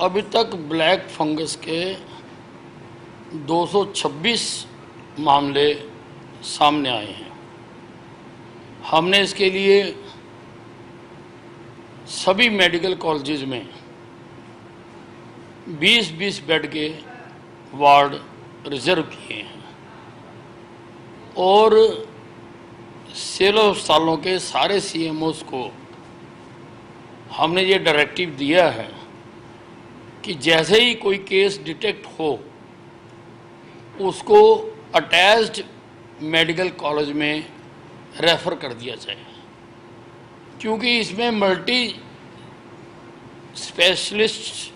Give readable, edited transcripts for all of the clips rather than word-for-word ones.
अभी तक black fungus के 226 मामले सामने आए हैं। हमने इसके लिए सभी मेडिकल कॉलेजेस में 20-20 बेड के वार्ड रिजर्व किए हैं और सिविल अस्पतालों के सारे सीएमओस को हमने ये डायरेक्टिव दिया है कि जैसे ही कोई केस डिटेक्ट हो उसको अटैच्ड मेडिकल कॉलेज में रेफ़र कर दिया जाए, क्योंकि इसमें मल्टी स्पेशलिस्ट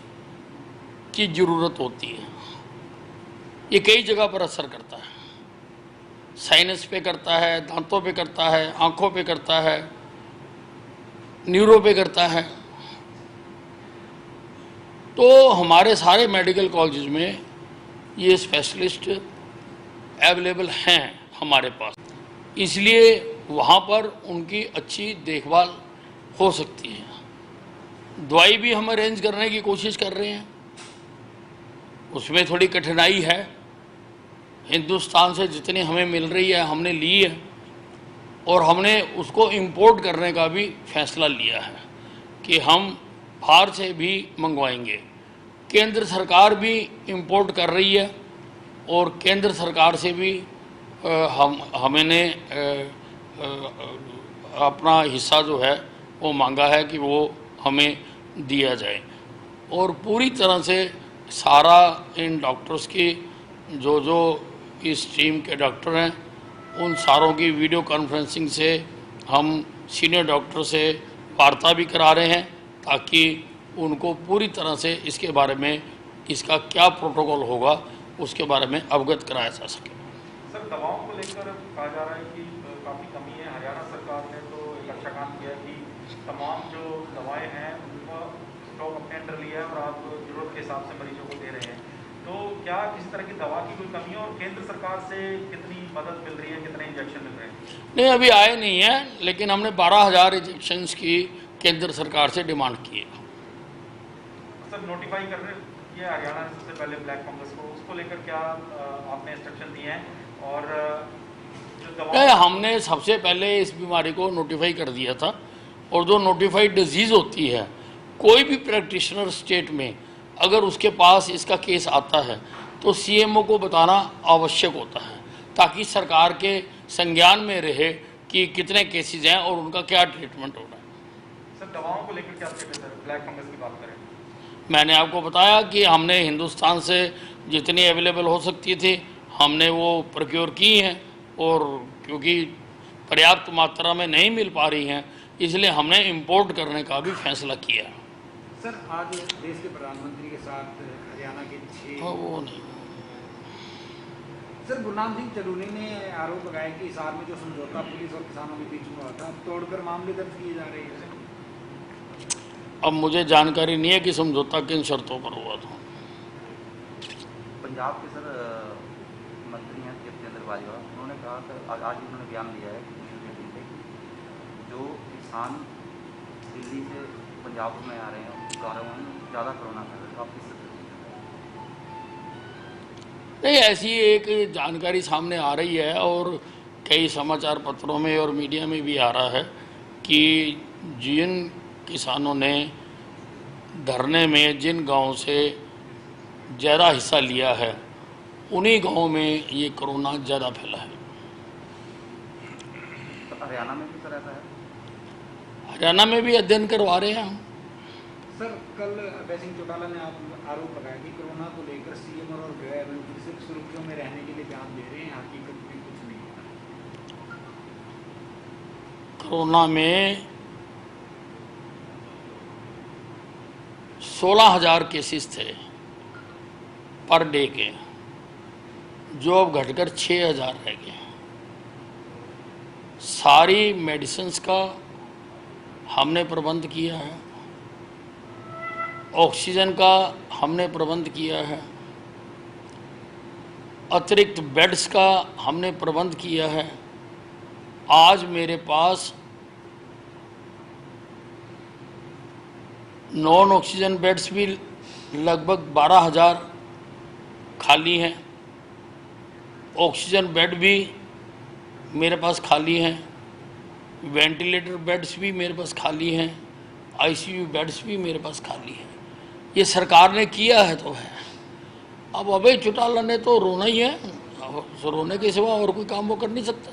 की ज़रूरत होती है। ये कई जगह पर असर करता है, साइनस पे करता है, दांतों पे करता है, आँखों पे करता है, न्यूरो पे करता है। तो हमारे सारे मेडिकल कॉलेज में ये स्पेशलिस्ट अवेलेबल हैं हमारे पास, इसलिए वहाँ पर उनकी अच्छी देखभाल हो सकती है। दवाई भी हम अरेंज करने की कोशिश कर रहे हैं, उसमें थोड़ी कठिनाई है। हिंदुस्तान से जितनी हमें मिल रही है हमने ली है और हमने उसको इंपोर्ट करने का भी फैसला लिया है कि हम बाहर से भी मंगवाएंगे। केंद्र सरकार भी इंपोर्ट कर रही है और केंद्र सरकार से भी हमने अपना हिस्सा जो है वो मांगा है कि वो हमें दिया जाए। और पूरी तरह से सारा इन डॉक्टर्स की जो इस टीम के डॉक्टर हैं उन सारों की वीडियो कॉन्फ्रेंसिंग से हम सीनियर डॉक्टर से वार्ता भी करा रहे हैं ताकि उनको पूरी तरह से इसके बारे में इसका क्या प्रोटोकॉल होगा उसके बारे में अवगत कराया जा सके। सर, दवाओं को लेकर कहा जा रहा है कि काफ़ी कमी है। हरियाणा सरकार ने तो एक अच्छा काम किया कि तमाम जो दवाएं हैं उनका स्टॉक अपने अंडर लिया है और आप जरूरत के हिसाब से मरीजों को दे रहे हैं। तो क्या किसी तरह की दवा की कोई कमी है और केंद्र सरकार से कितनी मदद मिल रही है, कितने इंजेक्शन मिल रहे हैं? नहीं, अभी आए नहीं है, लेकिन हमने 12,000 इंजेक्शन्स की केंद्र सरकार से डिमांड की है। सर, नोटिफाई कर रहे किया हरियाणा ने सबसे पहले ब्लैक फंगस को, उसको लेकर क्या आपने इंस्ट्रक्शन दिए हैं? और जो हमने सबसे पहले इस बीमारी को नोटिफाई कर दिया था और जो नोटिफाइड डिजीज़ होती है कोई भी प्रैक्टिशनर स्टेट में अगर उसके पास इसका केस आता है तो सीएमओ को बताना आवश्यक होता है ताकि सरकार के संज्ञान में रहे कि कितने केसेज हैं और उनका क्या ट्रीटमेंट हो रहा है। सर, दवाओं को लेकर क्या स्टेटस है? ब्लैक फंगस की बात करें, मैंने आपको बताया कि हमने हिंदुस्तान से जितनी अवेलेबल हो सकती थी हमने वो प्रोक्योर की हैं और क्योंकि पर्याप्त मात्रा में नहीं मिल पा रही हैं इसलिए हमने इंपोर्ट करने का भी फैसला किया। सर, आज देश के प्रधानमंत्री के साथ हरियाणा के 6 वो नहीं सर, गुरनाम सिंह चलूनी ने आरोप लगाया कि हिसार में जो समझौता पुलिस और किसानों के बीच में हुआ था तोड़कर मामले दर्ज किए जा रहे हैं। अब मुझे जानकारी नहीं है कि समझौता किन शर्तों पर हुआ था। पंजाब के सर मंत्री हैं जितेंद्र बाजवा, उन्होंने कहा था, आज उन्होंने बयान दिया है कि जो किसान दिल्ली से पंजाब में आ रहे हैं ज़्यादा कोरोना फैल रहा है। नहीं, ऐसी एक जानकारी सामने आ रही है और कई समाचार पत्रों में और मीडिया में भी आ रहा है कि जिन किसानों ने धरने में जिन गांव से ज़्यादा हिस्सा लिया है उन्हीं गांवों में ये कोरोना ज़्यादा फैला है। तो हरियाणा में भी सर ऐसा है? हरियाणा में भी अध्ययन करवा रहे हैं हम। सर, कल अभय सिंह चौटाला ने आरोप लगाया कि कोरोना को लेकर सीएम और गृह मंत्री सिर्फ सुर्खियों में रहने के लिए बयान दे रहे हैं, हकीकत में कुछ नहीं है। कोरोना में 16,000 केसेस थे पर डे के, जो अब घटकर 6,000 रह गए। सारी मेडिसिन्स का हमने प्रबंध किया है, ऑक्सीजन का हमने प्रबंध किया है, अतिरिक्त बेड्स का हमने प्रबंध किया है। आज मेरे पास नॉन ऑक्सीजन बेड्स भी लगभग 12,000 खाली हैं। ऑक्सीजन बेड भी मेरे पास खाली हैं, वेंटिलेटर बेड्स भी मेरे पास खाली हैं, आईसीयू बेड्स भी मेरे पास खाली हैं। ये सरकार ने किया है तो है। अब अभय चौटाला ने तो रोना ही है, अब रोने के सिवा और कोई काम वो कर नहीं सकता।